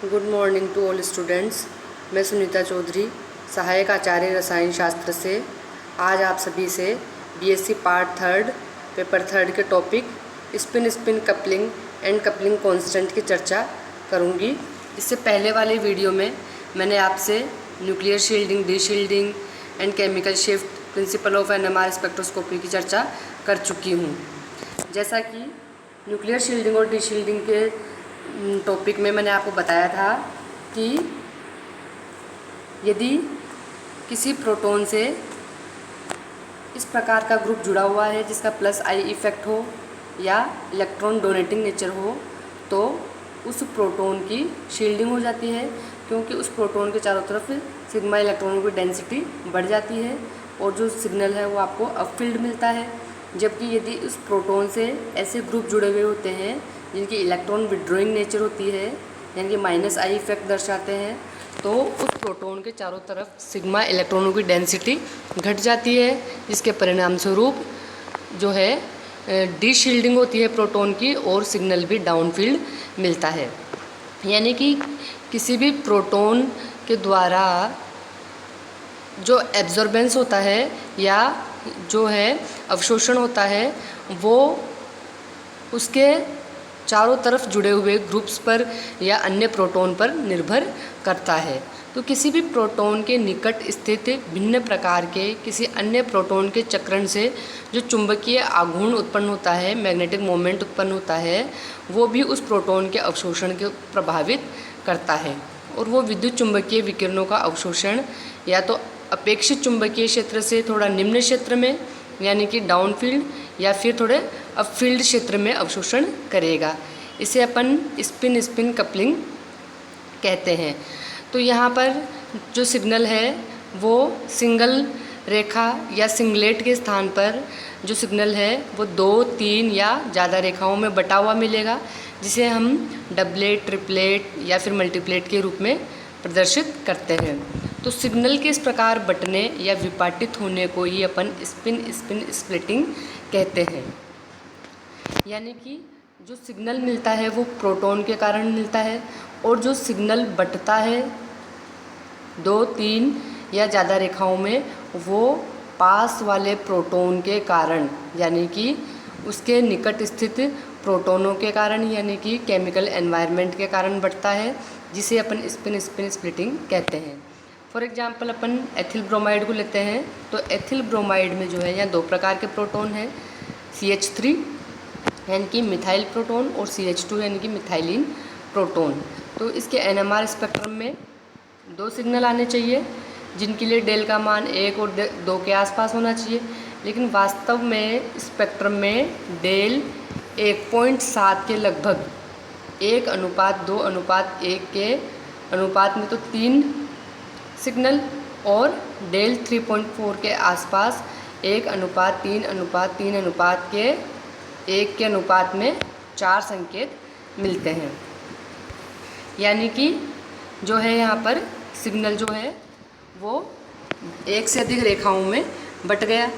Good morning to all students. मैं सुनीता चौधरी, सहायक आचार्य रसायन शास्त्र से आज आप सभी से BSc part third paper third के topic spin spin coupling and coupling constant की चर्चा करूंगी। इससे पहले वाले वीडियो में मैंने आपसे nuclear shielding, D shielding and chemical shift, principle of NMR spectroscopy की चर्चा कर चुकी हूँ। जैसा कि न्यूक्लियर शील्डिंग और डी शील्डिंग के टॉपिक में मैंने आपको बताया था कि यदि किसी प्रोटॉन से इस प्रकार का ग्रुप जुड़ा हुआ है जिसका प्लस आई इफेक्ट हो या इलेक्ट्रॉन डोनेटिंग नेचर हो, तो उस प्रोटॉन की शील्डिंग हो जाती है, क्योंकि उस प्रोटॉन के चारों तरफ सिग्मा इलेक्ट्रॉनों की डेंसिटी बढ़ जाती है और जो सिग्नल है वो आपको अपफील्ड मिलता है। जबकि यदि उस प्रोटॉन से ऐसे ग्रुप जुड़े हुए होते हैं जिनकी इलेक्ट्रॉन विड्रॉइंग नेचर होती है, यानी कि माइनस आई इफेक्ट दर्शाते हैं, तो उस प्रोटॉन के चारों तरफ सिग्मा इलेक्ट्रॉनों की डेंसिटी घट जाती है, जिसके परिणाम स्वरूप जो है डी शील्डिंग होती है प्रोटॉन की और सिग्नल भी डाउनफील्ड मिलता है। यानी कि किसी भी प्रोटॉन के द्वारा जो एब्जॉर्बेंस होता है या जो है अवशोषण होता है वो उसके चारों तरफ जुड़े हुए ग्रुप्स पर या अन्य प्रोटॉन पर निर्भर करता है। तो किसी भी प्रोटॉन के निकट स्थित भिन्न प्रकार के किसी अन्य प्रोटॉन के चक्रण से जो चुंबकीय आघूर्ण उत्पन्न होता है, मैग्नेटिक मोमेंट उत्पन्न होता है, वो भी उस प्रोटॉन के अवशोषण को प्रभावित करता है। और वो विद्युत चुंबकीय विकिरणों का अवशोषण या तो अपेक्षित चुंबकीय क्षेत्र से थोड़ा निम्न क्षेत्र में यानी कि डाउनफील्ड या फिर थोड़े अपफील्ड क्षेत्र में अवशोषण करेगा। इसे अपन स्पिन स्पिन कपलिंग कहते हैं। तो यहाँ पर जो सिग्नल है वो सिंगल रेखा या सिंगलेट के स्थान पर जो सिग्नल है वो 2, 3 या ज़्यादा रेखाओं में बटा हुआ मिलेगा, जिसे हम डबलेट, ट्रिपलेट या फिर मल्टीप्लेट के रूप में प्रदर्शित करते हैं। तो सिग्नल के इस प्रकार बटने या विपाटित होने को ही अपन स्पिन स्पिन स्प्लिटिंग कहते हैं। यानी कि जो सिग्नल मिलता है वो प्रोटॉन के कारण मिलता है और जो सिग्नल बटता है 2, 3 या ज़्यादा रेखाओं में वो पास वाले प्रोटॉन के कारण, यानी कि उसके निकट स्थित प्रोटॉनों के कारण, यानी कि केमिकल एनवायरनमेंट के कारण बढ़ता है, जिसे अपन स्पिन स्पिन स्प्लिटिंग कहते हैं। For example upon ethyl bromide को लेते हैं। तो एथिल ब्रोमाइड में जो है यहाँ 2 प्रकार के प्रोटॉन हैं, CH3 यानी कि मिथाइल प्रोटॉन और CH2 यानी कि मिथाइलिन प्रोटॉन। तो इसके NMR स्पेक्ट्रम में 2 सिग्नल आने चाहिए, जिनके लिए डेल का मान 1 और 2 के आसपास होना चाहिए, लेकिन वास्तव में स्पेक्ट्रम में डेल 1.7 के लगभग 1:2:1 के अनुपात में तो 3 सिग्नल और डेल 3.4 के आसपास 1:3:3 के 1 के अनुपात में 4 संकेत मिलते हैं। यानी कि जो है यहाँ पर सिग्नल जो है वो 1 से अधिक रेखाओं में बट गया।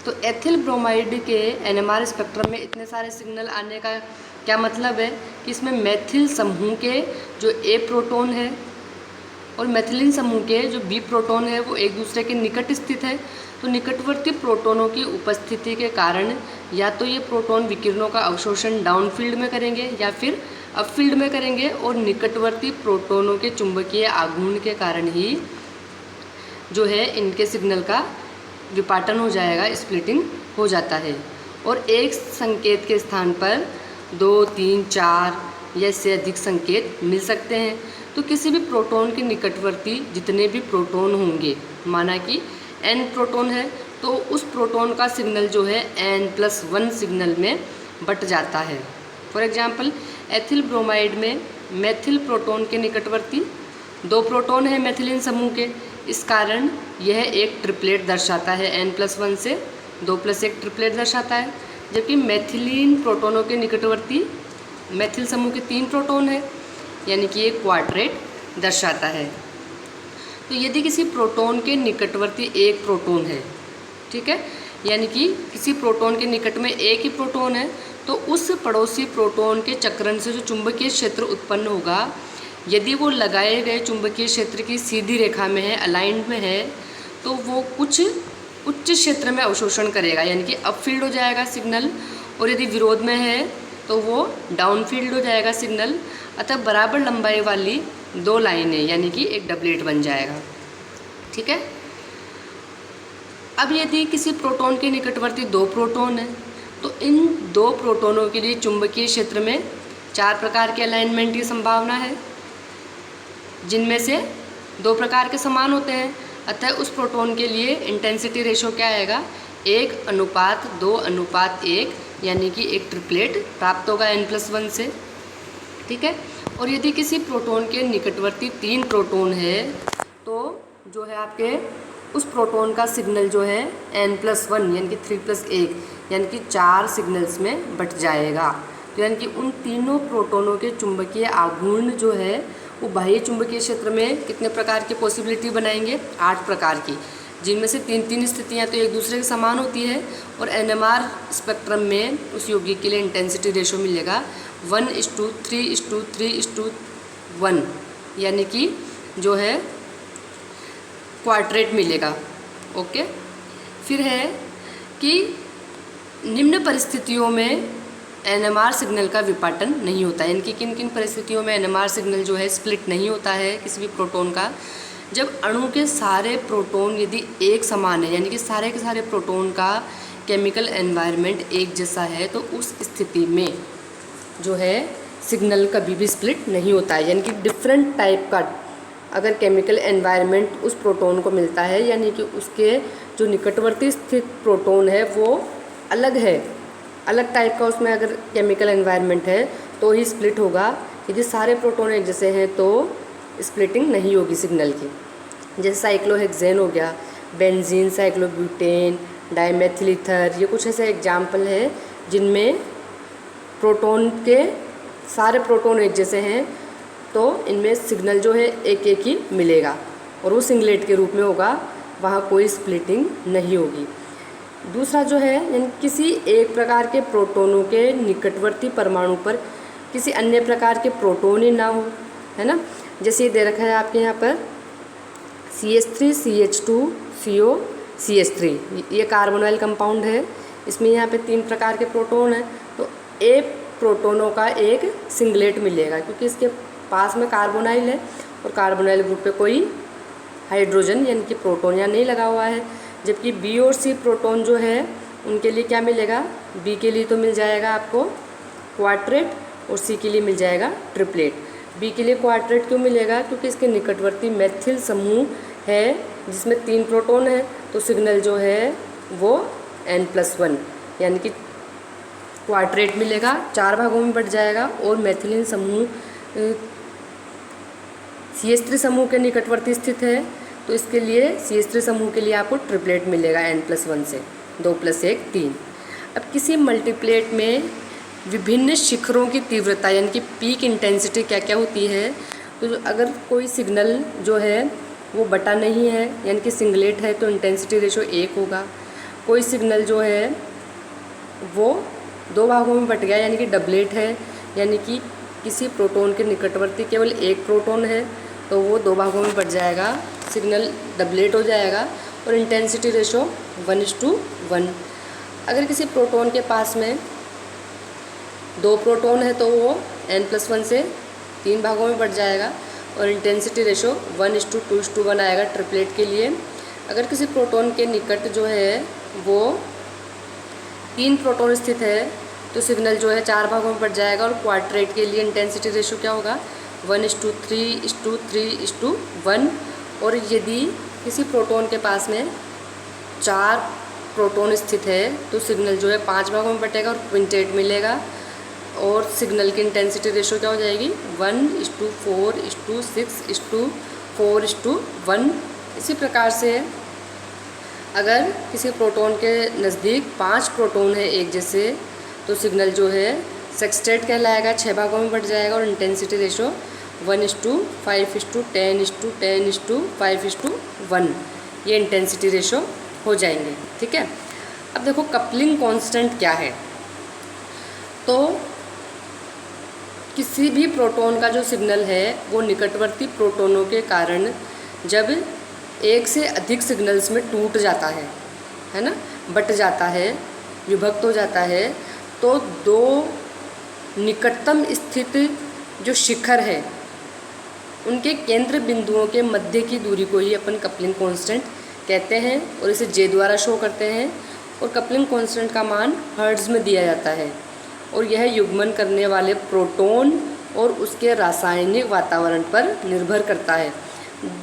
तो एथिल ब्रोमाइड के NMR स्पेक्ट्रम में इतने सारे सिग्नल आने का क्या मतलब है कि इसमें मेथिल समूह के जो A प्रोटॉन है और मेथिलीन समूह के जो B प्रोटॉन है वो एक दूसरे के निकट स्थित है। तो निकटवर्ती प्रोटॉनों की उपस्थिति के कारण या तो ये प्रोटॉन विकिरणों का अवशोषण डाउनफील्ड में करेंगे या फिर अपफील्ड में करेंगे, और निकटवर्ती प्रोटॉनों के चुंबकीय आघूर्ण के कारण ही जो है इनके सिग्नल का विपाटन हो जाएगा, स्प्लिटिंग हो जाता है। और एक संकेत के स्थान पर 2, 3, 4 या इससे अधिक संकेत मिल सकते हैं। तो किसी भी प्रोटॉन के निकटवर्ती जितने भी प्रोटॉन होंगे, माना कि n प्रोटॉन है, तो उस प्रोटॉन का सिग्नल जो है n+1 सिग्नल में बट जाता है। फॉर एग्जांपल एथिल ब्रोमाइड में मेथिल प्रोटॉन के निकटवर्ती 2 प्रोटॉन है मेथिलीन समूह के, इस कारण यह एक ट्रिपलेट दर्शाता है, n+1 से 2+1 ट्रिपलेट दर्शाता है। जबकि मेथिलीन प्रोटॉनों के निकटवर्ती मेथिल समूह के 3 प्रोटॉन है, यानी कि एक क्वाड्रेट दर्शाता है। तो यदि किसी प्रोटॉन के निकटवर्ती एक प्रोटॉन है, ठीक है, यानी कि किसी प्रोटॉन के निकट में एक ही प्रोटॉन है, तो उस पड़ोसी प्रोटॉन के चक्रण से जो चुंबकीय क्षेत्र उत्पन्न होगा यदि वो लगाए गए चुंबकीय क्षेत्र की सीधी रेखा में है, अलाइंड में है, तो वो कुछ उच्च क्षेत्र में अवशोषण करेगा, यानी कि अप फील्ड हो जाएगा सिग्नल। और यदि विरोध में है तो वो डाउन फील्ड हो जाएगा सिग्नल। अतः बराबर लंबाई वाली दो लाइनें, यानी कि एक डबलेट बन जाएगा। ठीक है। अब यदि किसी प्रोटॉन के निकटवर्ती दो प्रोटॉन हैं, तो इन दो प्रोटॉनों के लिए चुंबकीय क्षेत्र में 4 प्रकार के अलाइनमेंट की संभावना है, जिनमें से 2 प्रकार के समान होते हैं। अतः उस प्रोटॉन के लिए इंटेंसिटी रेशो क्या आएगा, 1:2:1, यानी कि एक ट्रिपलेट प्राप्त होगा n+1 से। ठीक है। और यदि किसी प्रोटॉन के निकटवर्ती 3 प्रोटॉन है, तो जो है आपके उस प्रोटॉन का सिग्नल जो है n+1 यानी कि 3+1 यानी कि 4 सिग्नल्स में बट जाएगा। तो यानी कि उन तीनों प्रोटॉनों के चुंबकीय आघूर्ण जो है वो बाह्य चुंबकीय क्षेत्र में कितने प्रकार की पॉसिबिलिटी बनाएंगे, 8 प्रकार की, जिनमें से 3-3 स्थितियाँ तो एक दूसरे के समान होती है। और NMR स्पेक्ट्रम में उस यौगिक के लिए इंटेंसिटी रेशो मिलेगा 1:3:3:1, यानी कि जो है क्वाड्रेट मिलेगा। ओके। फिर है कि निम्न परिस्थितियों में NMR सिग्नल का विपाटन नहीं होता है, यानी कि किन किन परिस्थितियों में NMR सिग्नल जो है स्प्लिट नहीं होता है किसी भी प्रोटॉन का, जब अणु के सारे प्रोटॉन यदि एक समान है, यानी कि सारे के सारे प्रोटॉन का केमिकल एनवायरनमेंट एक जैसा है, तो उस स्थिति में जो है सिग्नल कभी भी स्प्लिट नहीं होता है। यानी कि डिफरेंट टाइप का अगर केमिकल एनवायरनमेंट उस प्रोटॉन को मिलता है, यानी कि उसके जो निकटवर्ती स्थित प्रोटॉन है वो अलग है, अलग टाइप का उसमें अगर केमिकल एनवायरनमेंट है तो ही स्प्लिट होगा। यदि सारे प्रोटॉन एक जैसे हैं तो स्प्लिटिंग नहीं होगी सिग्नल की। जैसे साइक्लोहेक्सेन हो गया, बेंजीन, साइक्लोब्यूटेन, डाइमेथिल ईथर, ये कुछ ऐसे एग्जाम्पल हैं जिनमें प्रोटॉन के सारे प्रोटॉन एक जैसे हैं, तो इनमें सिग्नल जो है एक एक ही मिलेगा और वो सिंगलेट के रूप में होगा, वहाँ कोई स्प्लिटिंग नहीं होगी। दूसरा जो है, यानी किसी एक प्रकार के प्रोटॉनों के निकटवर्ती परमाणु पर किसी अन्य प्रकार के प्रोटॉन ही ना हो, है ना। जैसे ये दे रखा है आपके यहाँ पर CH3CH2CO CH3, ये कार्बोनाइल कंपाउंड है। इसमें यहाँ पे 3 प्रकार के प्रोटॉन हैं, तो ए प्रोटॉनों का एक सिंगलेट मिलेगा क्योंकि इसके पास में कार्बोनाइल है और कार्बोनाइल ग्रुप पे कोई हाइड्रोजन यानी कि प्रोटॉन यहाँ नहीं लगा हुआ है। जबकि बी और सी प्रोटॉन जो है उनके लिए क्या मिलेगा, बी के लिए तो मिल जाएगा आपको क्वाड्रेट और सी के लिए मिल जाएगा ट्रिपलेट। बी के लिए क्वाड्रेट क्यों मिलेगा, क्योंकि इसके निकटवर्ती मेथिल समूह है जिसमें 3 प्रोटॉन है, तो सिग्नल जो है वो n+1 यानी कि क्वाड्रेट मिलेगा, 4 भागों में बट जाएगा। और मेथिलीन समूह CH3 समूह के निकटवर्ती स्थित है, तो इसके लिए CH3 समूह के लिए आपको ट्रिपलेट मिलेगा n+1 से, 2 + 1 3। अब किसी मल्टीप्लेट में विभिन्न शिखरों की तीव्रता यानी कि पीक इंटेंसिटी क्या क्या होती है, तो अगर कोई सिग्नल जो है वो बटा नहीं है यानी कि सिंगलेट है तो इंटेंसिटी रेशो 1 होगा। कोई सिग्नल जो है वो 2 भागों में बट गया यानी कि डबलेट है, यानी कि किसी प्रोटॉन के निकटवर्ती केवल एक प्रोटॉन है तो वो 2 भागों में बट जाएगा, सिग्नल डबलेट हो जाएगा और इंटेंसिटी रेशो 1:1। अगर किसी प्रोटॉन के पास में 2 प्रोटॉन है तो वो n+1 से 3 भागों में बट जाएगा और इंटेंसिटी रेशो 1:2:1 आएगा ट्रिपलेट के लिए। अगर किसी प्रोटॉन के निकट जो है वो 3 प्रोटॉन स्थित है तो सिग्नल जो है 4 भागों में बट जाएगा और क्वाड्रेट के लिए इंटेंसिटी रेशो क्या होगा 1:3:3:1। और यदि किसी प्रोटॉन के पास में 4 प्रोटॉन स्थित है तो सिग्नल जो है 5 भागों में बटेगा और क्विंटेट मिलेगा और सिग्नल की इंटेंसिटी रेशो क्या हो जाएगी 1:4:6:4:1। इसी प्रकार से अगर किसी प्रोटॉन के नज़दीक 5 प्रोटॉन है एक जैसे तो सिग्नल जो है सेक्सटेट कहलाएगा, 6 भागों में बट जाएगा और इंटेंसिटी रेशो 1:5:10:10:5:1 ये इंटेंसिटी रेशो हो जाएंगे। ठीक है। अब देखो कपलिंग कांस्टेंट क्या है, तो किसी भी प्रोटॉन का जो सिग्नल है वो निकटवर्ती प्रोटॉनों के कारण जब एक से अधिक सिग्नल्स में टूट जाता है ना, बट जाता है, विभक्त हो जाता है, तो दो निकटतम स्थित जो शिखर है उनके केंद्र बिंदुओं के मध्य की दूरी को ही अपन कपलिंग कांस्टेंट कहते हैं और इसे जे द्वारा शो करते हैं। और कपलिंग कांस्टेंट का मान हर्ट्ज में दिया जाता है और यह युग्मन करने वाले प्रोटॉन और उसके रासायनिक वातावरण पर निर्भर करता है,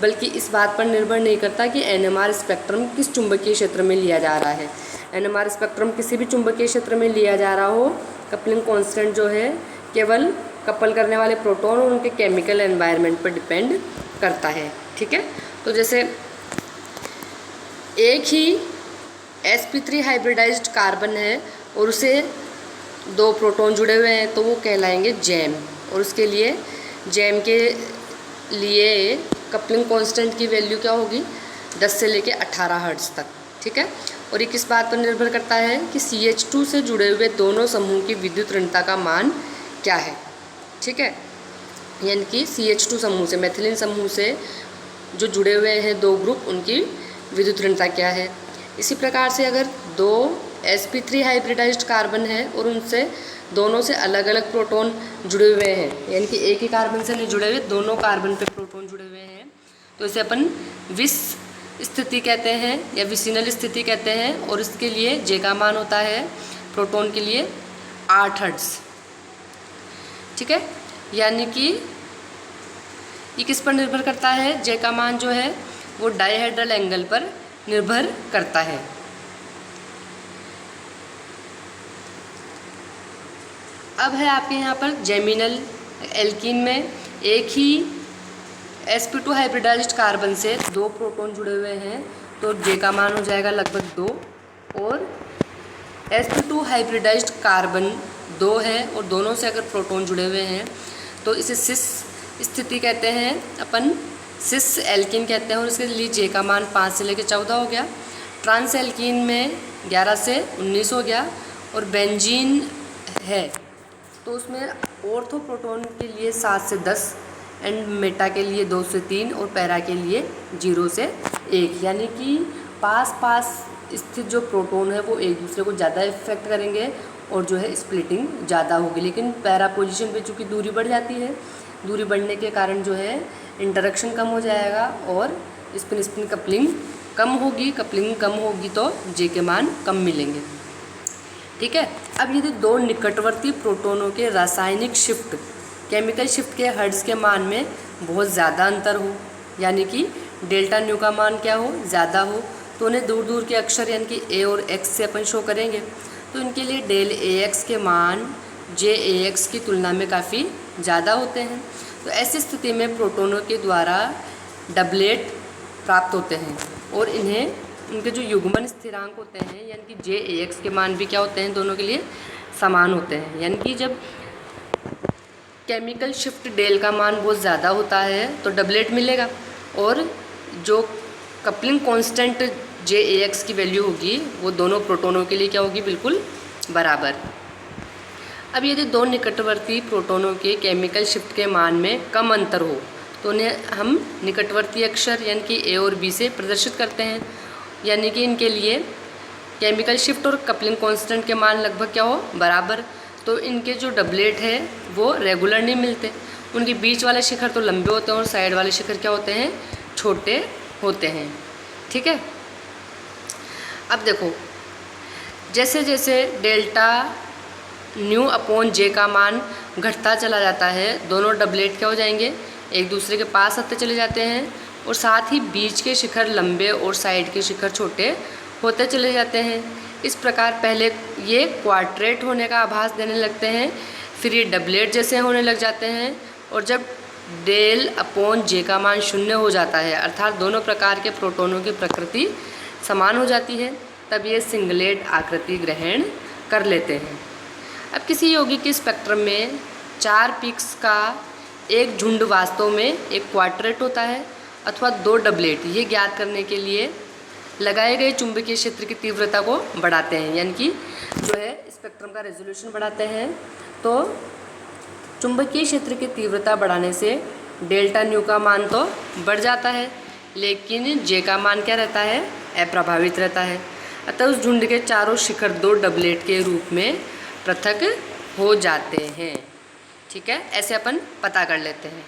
बल्कि इस बात पर निर्भर नहीं करता कि एनएमआर स्पेक्ट्रम किस चुंबकीय क्षेत्र में लिया जा रहा है। एनएमआर स्पेक्ट्रम किसी भी चुंबकीय क्षेत्र में लिया जा रहा हो, कपलिंग कांस्टेंट जो है केवल कपल करने वाले प्रोटॉन और उनके केमिकल एनवायरनमेंट पर डिपेंड करता है। ठीक है, तो जैसे एक ही sp3 हाइब्रिडाइज्ड कार्बन है और उसे दो प्रोटॉन जुड़े हुए हैं तो वो कहलाएंगे जैम, और उसके लिए जैम के लिए कपलिंग कांस्टेंट की वैल्यू क्या होगी, 10 से लेके 18 हर्ट्ज तक। ठीक है, और ये किस बात पर निर्भर करता है कि CH2 से जुड़े हुए दोनों समूह की विद्युत ऋणता का मान क्या है। ठीक है, यानी कि CH2 समूह से, मेथिलीन समूह से जो जुड़े हुए हैं दो ग्रुप, उनकी विद्युत ऋणता क्या है। इसी प्रकार से अगर दो sp3 हाइब्रिडाइज्ड कार्बन है और उनसे दोनों से अलग अलग प्रोटॉन जुड़े हुए हैं, यानी कि एक ही कार्बन से नहीं जुड़े हुए, दोनों कार्बन पे प्रोटॉन जुड़े हुए हैं, तो इसे अपन विस स्थिति कहते हैं या विसिनल स्थिति कहते हैं। और इसके लिए जे का मान होता है प्रोटॉन के लिए 8 हर्ट्ज। ठीक है, यानी कि ये किस पर निर्भर करता है, जे का मान जो है वो डायहेड्रल एंगल पर निर्भर करता है। अब है आपके यहाँ पर जेमिनल एल्कीन में एक ही sp2 हाइब्रिडाइज्ड कार्बन से दो प्रोटॉन जुड़े हुए हैं तो जे का मान हो जाएगा लगभग 2, और sp2 हाइब्रिडाइज्ड कार्बन 2 है और दोनों से अगर प्रोटॉन जुड़े हुए हैं तो इसे सिस स्थिति कहते हैं, अपन सिस एल्कीन कहते हैं, और इसके लिए जे का मान 5 से लेकर 14 हो गया। ट्रांस एल्कीन में 11 से 19 हो गया, और बेंजीन है तो उसमें ऑर्थो प्रोटॉन के लिए 7 से 10 एंड मेटा के लिए 2 से 3 और पैरा के लिए 0 से 1, यानी कि पास पास स्थित जो प्रोटॉन है वो एक दूसरे को ज़्यादा इफेक्ट करेंगे और जो है स्प्लिटिंग ज़्यादा होगी। लेकिन पैरा पोजीशन पे चूँकि दूरी बढ़ जाती है, दूरी बढ़ने के कारण जो है इंटरेक्शन कम हो जाएगा और स्पिन स्पिन कपलिंग कम होगी। कपलिंग कम होगी तो जे के मान कम मिलेंगे। ठीक है, अब यदि दो निकटवर्ती प्रोटॉनों के रासायनिक शिफ्ट, केमिकल शिफ्ट के हर्ट्ज के मान में बहुत ज़्यादा अंतर हो, यानी कि डेल्टा न्यू का मान क्या हो, ज़्यादा हो, तो उन्हें दूर दूर के अक्षर यानी कि ए और एक्स से अपन शो करेंगे। तो इनके लिए डेल ए एक्स के मान जे ए एक्स की तुलना में काफ़ी ज़्यादा होते हैं। तो ऐसी स्थिति में प्रोटॉनों के द्वारा डबलेट प्राप्त होते हैं और इन्हें उनके जो युग्मन स्थिरांक होते हैं यानी कि जे ए एक्स के मान भी क्या होते हैं, दोनों के लिए समान होते हैं। यानी कि जब केमिकल शिफ्ट डेल का मान बहुत ज़्यादा होता है तो डबलेट मिलेगा, और जो कपलिंग कांस्टेंट जे ए एक्स की वैल्यू होगी वो दोनों प्रोटॉनों के लिए क्या होगी, बिल्कुल बराबर। अब यदि दो निकटवर्ती प्रोटॉनों के केमिकल शिफ्ट के मान में कम अंतर हो तो उन्हें हम निकटवर्ती अक्षर यानी कि ए और बी से प्रदर्शित करते हैं। यानी कि इनके लिए केमिकल शिफ्ट और कपलिंग कांस्टेंट के मान लगभग क्या हो, बराबर। तो इनके जो डबलेट है वो रेगुलर नहीं मिलते, उनके बीच वाले शिखर तो लंबे होते हैं और साइड वाले शिखर क्या होते हैं, छोटे होते हैं। ठीक है, अब देखो जैसे जैसे डेल्टा न्यू अपॉन जे का मान घटता चला जाता है, दोनों डबलेट क्या हो जाएंगे, एक दूसरे के पास आते चले जाते हैं, और साथ ही बीच के शिखर लंबे और साइड के शिखर छोटे होते चले जाते हैं। इस प्रकार पहले ये क्वाड्रेट होने का आभास देने लगते हैं, फिर ये डबलेट जैसे होने लग जाते हैं, और जब डेल अपॉन जे का मान 0 हो जाता है अर्थात दोनों प्रकार के प्रोटॉनों की प्रकृति समान हो जाती है, तब ये सिंगलेट आकृति ग्रहण कर लेते हैं। अब किसी यौगिक के स्पेक्ट्रम में 4 पीक्स का एक झुंड वास्तव में एक क्वाड्रेट होता है अथवा 2 डबलेट, ये ज्ञात करने के लिए लगाए गए चुंबकीय क्षेत्र की तीव्रता को बढ़ाते हैं, यानी कि जो है स्पेक्ट्रम का रेजोल्यूशन बढ़ाते हैं। तो चुंबकीय क्षेत्र की तीव्रता बढ़ाने से डेल्टा न्यू का मान तो बढ़ जाता है, लेकिन जे का मान क्या रहता है, अप्रभावित रहता है। अतः उस झुंड के चारों शिखर 2 डबलेट के रूप में पृथक हो जाते हैं। ठीक है, ऐसे अपन पता कर लेते हैं।